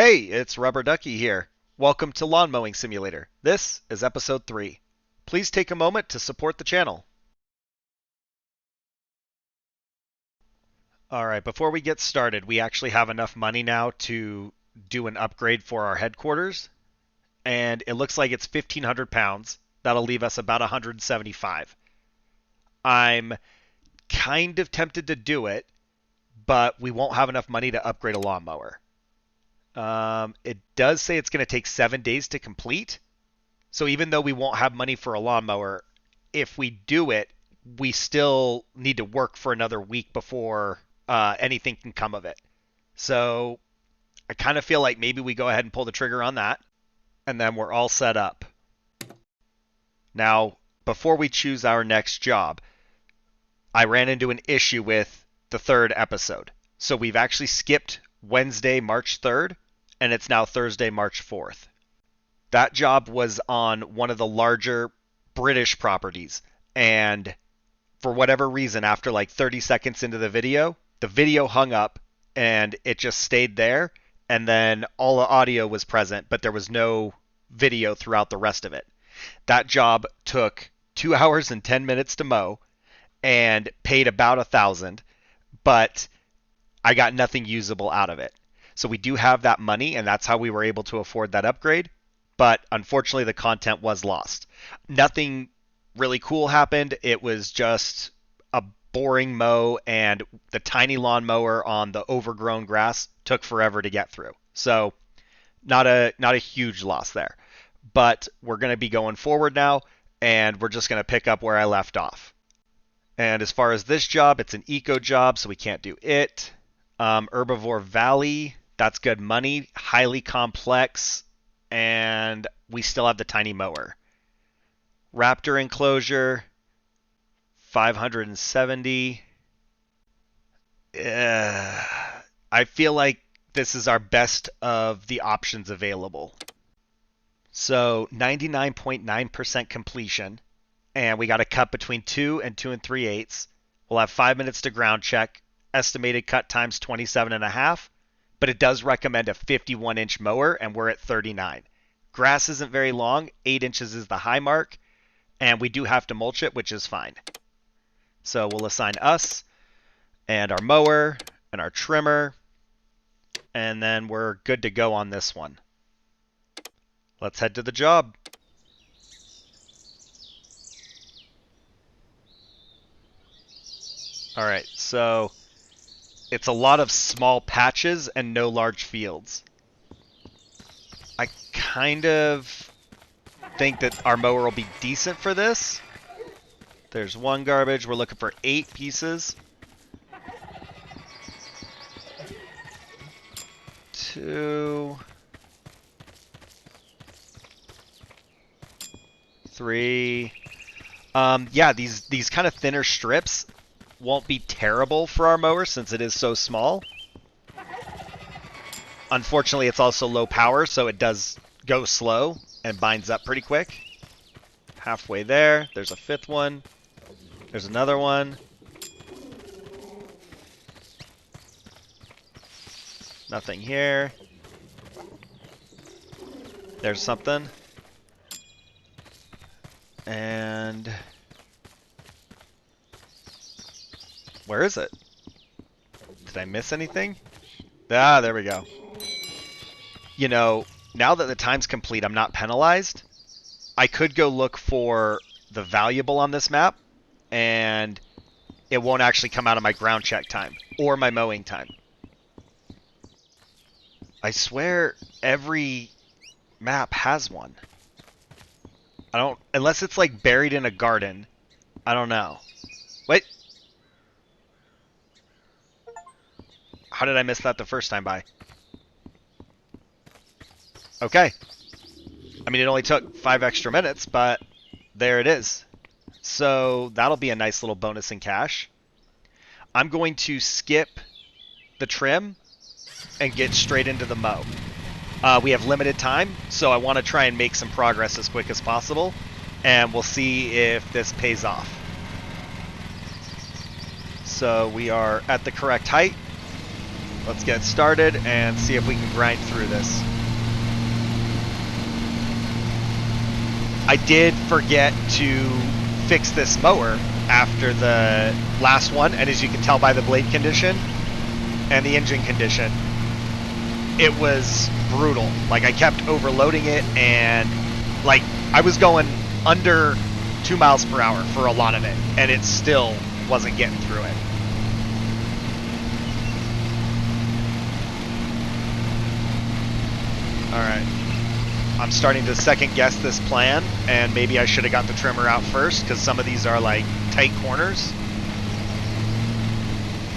Hey, it's Rubber Ducky here. Welcome to Lawn Mowing Simulator. This is episode 3. Please take a moment to support the channel. Alright, before we get started, we actually have enough money now to do an upgrade for our headquarters, and it looks like it's 1,500 pounds. That'll leave us about 175. I'm kind of tempted to do it, but we won't have enough money to upgrade a lawnmower. It does say it's going to take 7 days to complete. So even though we won't have money for a lawnmower, if we do it, we still need to work for another week before anything can come of it. So I kind of feel like maybe we go ahead and pull the trigger on that, and then we're all set up. Now, before we choose our next job, I ran into an issue with the third episode. So we've actually skipped Wednesday, March 3rd, and it's now Thursday, March 4th. That job was on one of the larger British properties, and for whatever reason, after like 30 seconds into the video hung up, and it just stayed there, and then all the audio was present, but there was no video throughout the rest of it. That job took 2 hours and 10 minutes to mow, and paid about $1,000, but I got nothing usable out of it. So we do have that money, and that's how we were able to afford that upgrade. But unfortunately, the content was lost. Nothing really cool happened. It was just a boring mow, and the tiny lawnmower on the overgrown grass took forever to get through. So not a huge loss there. But we're going to be going forward now, and we're just going to pick up where I left off. And as far as this job, it's an eco job, so we can't do it. Herbivore Valley, that's good money, highly complex, and we still have the tiny mower. Raptor Enclosure, 570. I feel like this is our best of the options available. So 99.9% completion, and we got to cut between 2 and 2 3/8. We'll have 5 minutes to ground check. Estimated cut times 27.5, but it does recommend a 51-inch mower, and we're at 39. Grass isn't very long, 8 inches is the high mark, and we do have to mulch it, which is fine. So we'll assign us and our mower and our trimmer, and then we're good to go on this one. Let's head to the job. All right, so it's a lot of small patches and no large fields. I kind of think that our mower will be decent for this. There's one garbage. We're looking for 8 pieces. 2, 3. Yeah, these kind of thinner strips won't be terrible for our mower since it is so small. Unfortunately, it's also low power, so it does go slow and binds up pretty quick. Halfway there, there's a 5th one. There's another one. Nothing here. There's something. And where is it? Did I miss anything? Ah, there we go. You know, now that the time's complete, I'm not penalized. I could go look for the valuable on this map, and it won't actually come out of my ground check time or my mowing time. I swear every map has one. I don't, unless it's like buried in a garden. I don't know. Wait. How did I miss that the first time by? Okay. I mean, it only took 5 extra minutes, but there it is. So that'll be a nice little bonus in cash. I'm going to skip the trim and get straight into the mow. We have limited time, so I want to try and make some progress as quick as possible, and we'll see if this pays off. So we are at the correct height. let's get started and see if we can grind through this. I did forget to fix this mower after the last one, and as you can tell by the blade condition and the engine condition, it was brutal. Like, I kept overloading it, and like I was going under 2 miles per hour for a lot of it, and it still wasn't getting through it. Alright, I'm starting to second guess this plan, and maybe I should have got the trimmer out first, because some of these are like tight corners.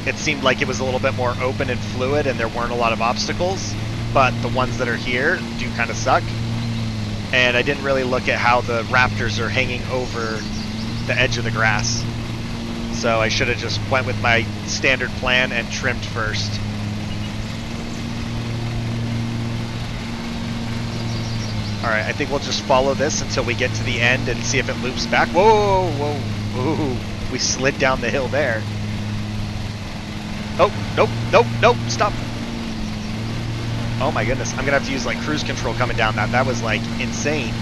It seemed like it was a little bit more open and fluid and there weren't a lot of obstacles, but the ones that are here do kind of suck. And I didn't really look at how the Raptors are hanging over the edge of the grass. So I should have just went with my standard plan and trimmed first. Alright, I think we'll just follow this until we get to the end and see if it loops back. Whoa, whoa, whoa. Ooh, we slid down the hill there. Oh, nope, nope, nope, stop. Oh my goodness, I'm gonna have to use like cruise control coming down that. That was like insane.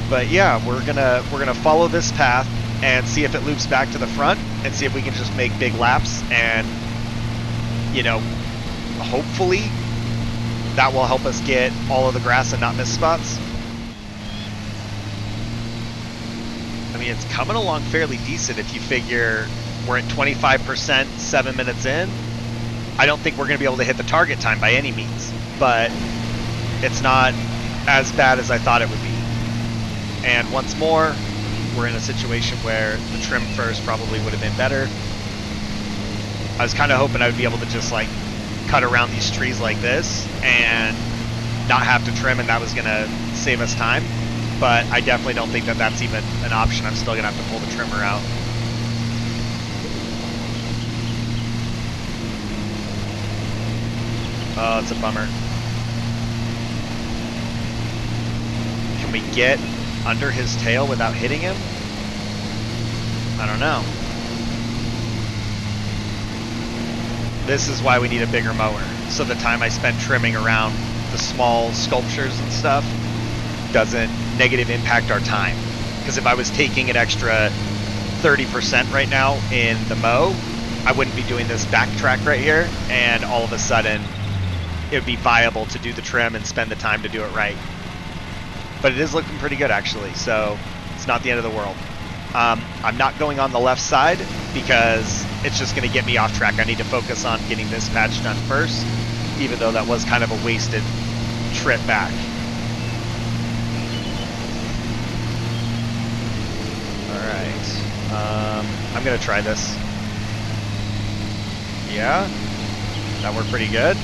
But yeah, we're gonna follow this path and see if it loops back to the front and see if we can just make big laps, and you know, hopefully that will help us get all of the grass and not miss spots. I mean, it's coming along fairly decent if you figure we're at 25%, 7 minutes in. I don't think we're going to be able to hit the target time by any means, but it's not as bad as I thought it would be. And once more, we're in a situation where the trim first probably would have been better. I was kind of hoping I would be able to just like cut around these trees like this and not have to trim, and that was going to save us time. But I definitely don't think that that's even an option. I'm still going to have to pull the trimmer out. Oh, it's a bummer. Can we get under his tail without hitting him? I don't know. This is why we need a bigger mower. So the time I spent trimming around the small sculptures and stuff doesn't negative impact our time. Because if I was taking an extra 30% right now in the mow, I wouldn't be doing this backtrack right here, and all of a sudden it would be viable to do the trim and spend the time to do it right. But it is looking pretty good actually, so it's not the end of the world. I'm not going on the left side because it's just going to get me off track. I need to focus on getting this patch done first, even though that was kind of a wasted trip back. I'm gonna try this. Yeah, that worked pretty good.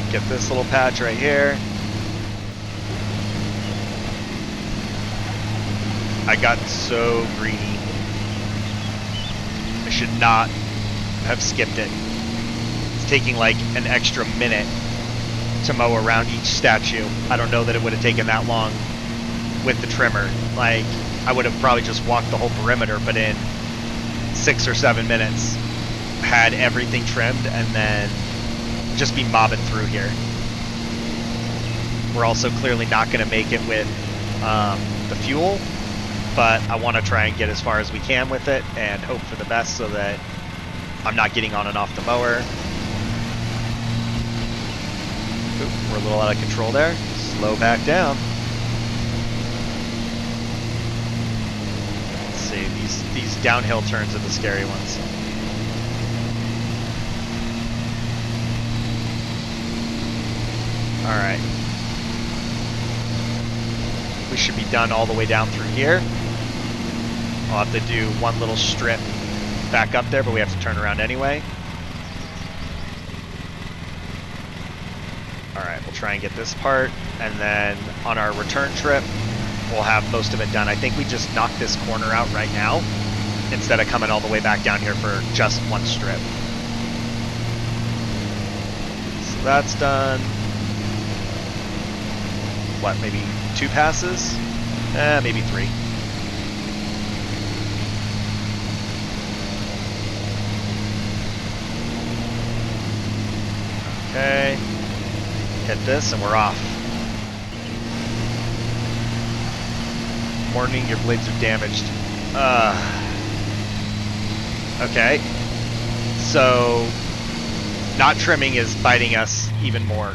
Get this little patch right here. I got so greedy. I should not have skipped it. It's taking like an extra minute to mow around each statue. I don't know that it would have taken that long with the trimmer. Like, I would have probably just walked the whole perimeter, but in 6 or 7 minutes had everything trimmed and then just be mobbing through here. We're also clearly not going to make it with the fuel, but I want to try and get as far as we can with it and hope for the best so that I'm not getting on and off the mower. Oop, we're a little out of control there. Slow back down. These downhill turns are the scary ones. Alright. We should be done all the way down through here. I'll have to do one little strip back up there, but we have to turn around anyway. Alright, we'll try and get this part, and then on our return trip, we'll have most of it done. I think we just knock this corner out right now instead of coming all the way back down here for just one strip. So that's done. What, maybe 2 passes? Maybe 3. Okay. Hit this and we're off. Warning, your blades are damaged. Okay. So, not trimming is biting us even more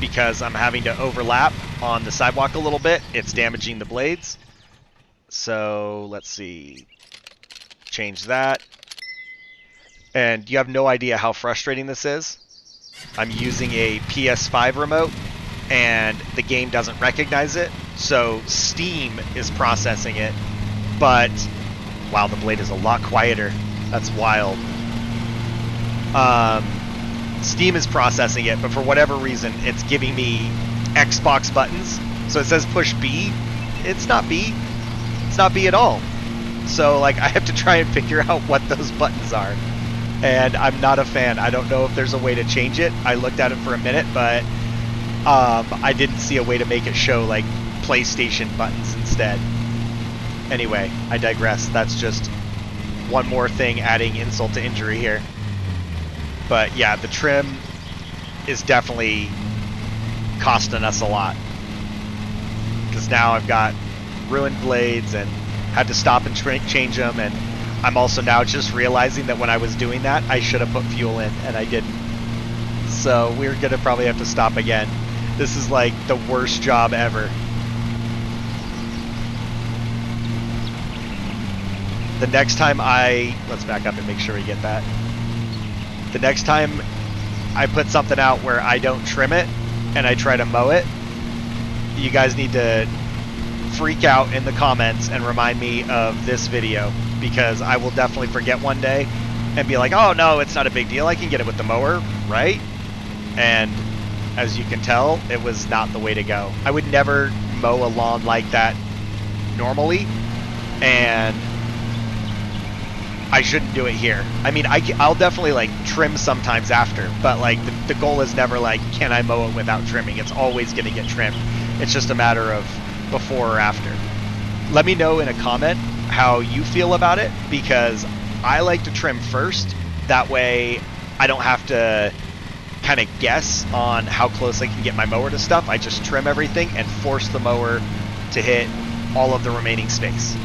because I'm having to overlap on the sidewalk a little bit. It's damaging the blades. So, let's see. Change that. And you have no idea how frustrating this is. I'm using a PS5 remote and the game doesn't recognize it. So Steam is processing it. But, wow, the blade is a lot quieter. That's wild. Steam is processing it, but for whatever reason, it's giving me Xbox buttons. So it says push B. It's not B. It's not B at all. So, like, I have to try and figure out what those buttons are. And I'm not a fan. I don't know if there's a way to change it. I looked at it for a minute, but I didn't see a way to make it show, like, PlayStation buttons instead. Anyway, I digress. That's just one more thing adding insult to injury here. But yeah, the trim is definitely costing us a lot. Because now I've got ruined blades and had to stop and change them. And I'm also now just realizing that when I was doing that, I should have put fuel in and I didn't. So we're going to probably have to stop again. This is like the worst job ever. The next time let's back up and make sure we get that. The next time I put something out where I don't trim it and I try to mow it, you guys need to freak out in the comments and remind me of this video, because I will definitely forget one day and be like, oh no, it's not a big deal, I can get it with the mower, right? And as you can tell, it was not the way to go. I would never mow a lawn like that normally, and I shouldn't do it here. I mean, I'll definitely like trim sometimes after, but like the goal is never like, can I mow it without trimming? It's always going to get trimmed. It's just a matter of before or after. Let me know in a comment how you feel about it, because I like to trim first. That way I don't have to kind of guess on how close I can get my mower to stuff. I just trim everything and force the mower to hit all of the remaining space.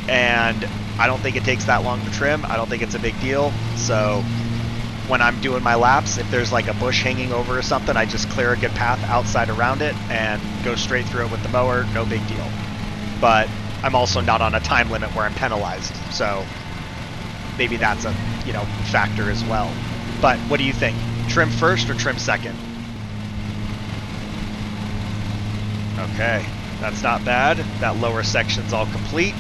And I don't think it takes that long to trim. I don't think it's a big deal. So when I'm doing my laps, if there's like a bush hanging over or something, I just clear a good path outside around it and go straight through it with the mower. No big deal. But I'm also not on a time limit where I'm penalized. So maybe that's a, factor as well. But what do you think? Trim first or trim second? Okay, that's not bad. That lower section's all complete.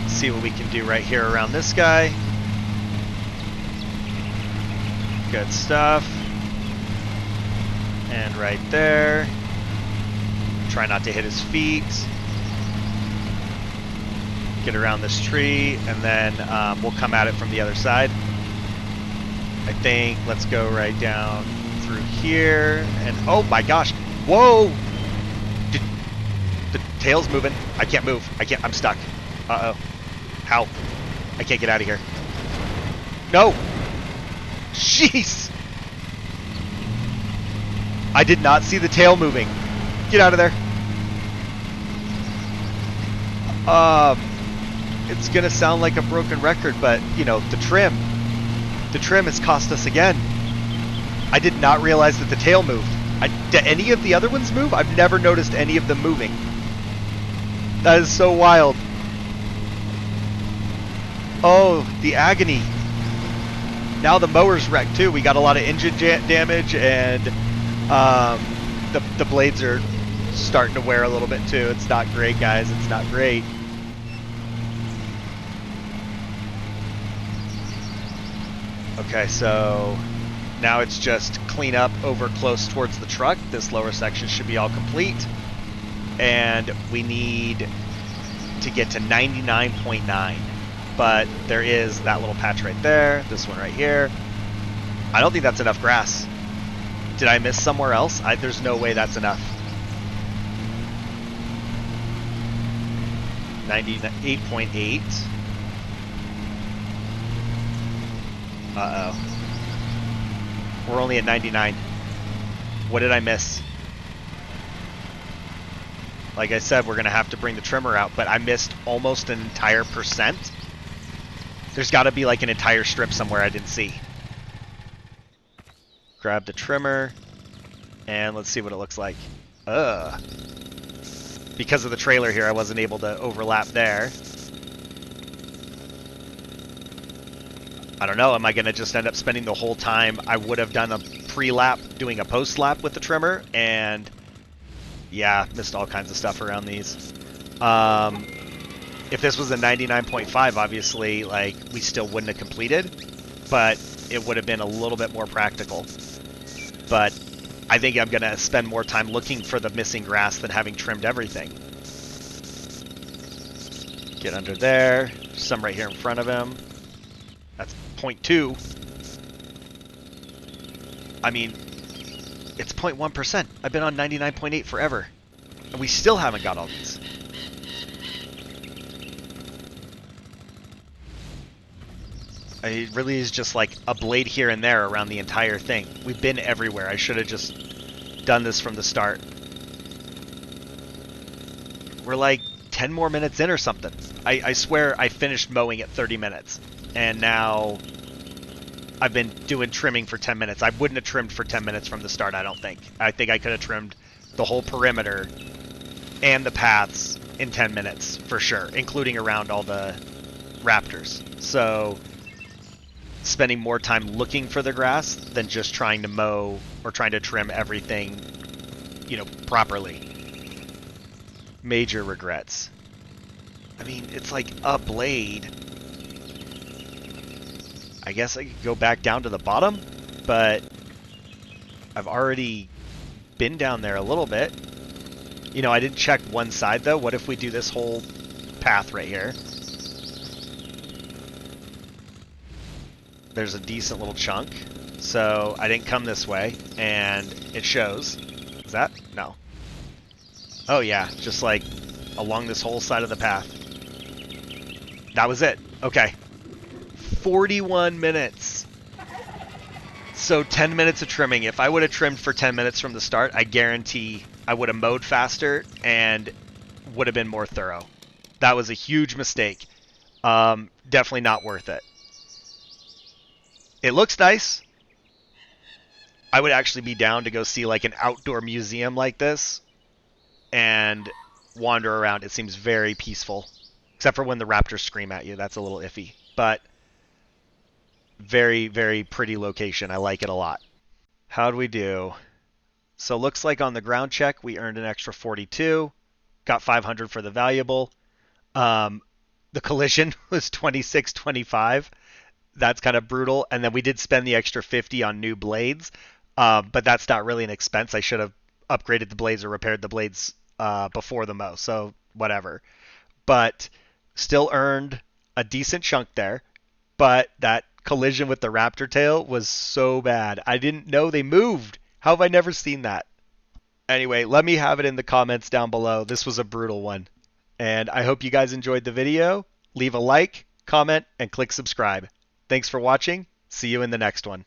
See what we can do right here around this guy. Good stuff. And right there. Try not to hit his feet. Get around this tree, and then we'll come at it from the other side. I think let's go right down through here. And oh my gosh. Whoa! The tail's moving. I can't move. I'm stuck. Uh-oh. How? I can't get out of here. No! Jeez! I did not see the tail moving. Get out of there. It's gonna sound like a broken record, but, the trim. The trim has cost us again. I did not realize that the tail moved. Did any of the other ones move? I've never noticed any of them moving. That is so wild. Oh, the agony. Now the mower's wrecked too. We got a lot of engine damage, and the blades are starting to wear a little bit too. It's not great, guys. It's not great. Okay, so now it's just clean up over close towards the truck. This lower section should be all complete. And we need to get to 99.9. But there is that little patch right there, this one right here. I don't think that's enough grass. Did I miss somewhere else? There's no way that's enough. 98.8. Uh-oh. We're only at 99. What did I miss? Like I said, we're going to have to bring the trimmer out, but I missed almost an entire percent. There's got to be like an entire strip somewhere I didn't see. Grab the trimmer, and let's see what it looks like. Because of the trailer here, I wasn't able to overlap there. I don't know, am I going to just end up spending the whole time I would have done a pre-lap doing a post-lap with the trimmer? And yeah, missed all kinds of stuff around these. If this was a 99.5, obviously, like, we still wouldn't have completed, but it would have been a little bit more practical. But I think I'm going to spend more time looking for the missing grass than having trimmed everything. Get under there. Some right here in front of him. That's 0.2. I mean, it's 0.1%. I've been on 99.8 forever. And we still haven't got all these. It really is just like a blade here and there around the entire thing. We've been everywhere. I should have just done this from the start. We're like 10 more minutes in or something. I swear I finished mowing at 30 minutes. And now I've been doing trimming for 10 minutes. I wouldn't have trimmed for 10 minutes from the start, I don't think. I think I could have trimmed the whole perimeter and the paths in 10 minutes for sure, including around all the raptors. So spending more time looking for the grass than just trying to mow or trying to trim everything, you know, properly. Major regrets. I mean, it's like a blade. I guess I could go back down to the bottom, but I've already been down there a little bit. You know, I didn't check one side though. What if we do this whole path right here? There's a decent little chunk. So I didn't come this way, and it shows. Is that? No. Oh yeah, just like along this whole side of the path. That was it. Okay. 41 minutes. So 10 minutes of trimming. If I would have trimmed for 10 minutes from the start, I guarantee I would have mowed faster and would have been more thorough. That was a huge mistake. Definitely not worth it. It looks nice. I would actually be down to go see like an outdoor museum like this and wander around. It seems very peaceful. Except for when the raptors scream at you. That's a little iffy. But very, very pretty location. I like it a lot. How'd we do? So looks like on the ground check, we earned an extra 42. Got 500 for the valuable. The collision was 26.25. That's kind of brutal. And then we did spend the extra 50 on new blades. But that's not really an expense. I should have upgraded the blades or repaired the blades before the mow. So whatever. But still earned a decent chunk there. But that collision with the raptor tail was so bad. I didn't know they moved. How have I never seen that? Anyway, let me have it in the comments down below. This was a brutal one. And I hope you guys enjoyed the video. Leave a like, comment, and click subscribe. Thanks for watching. See you in the next one.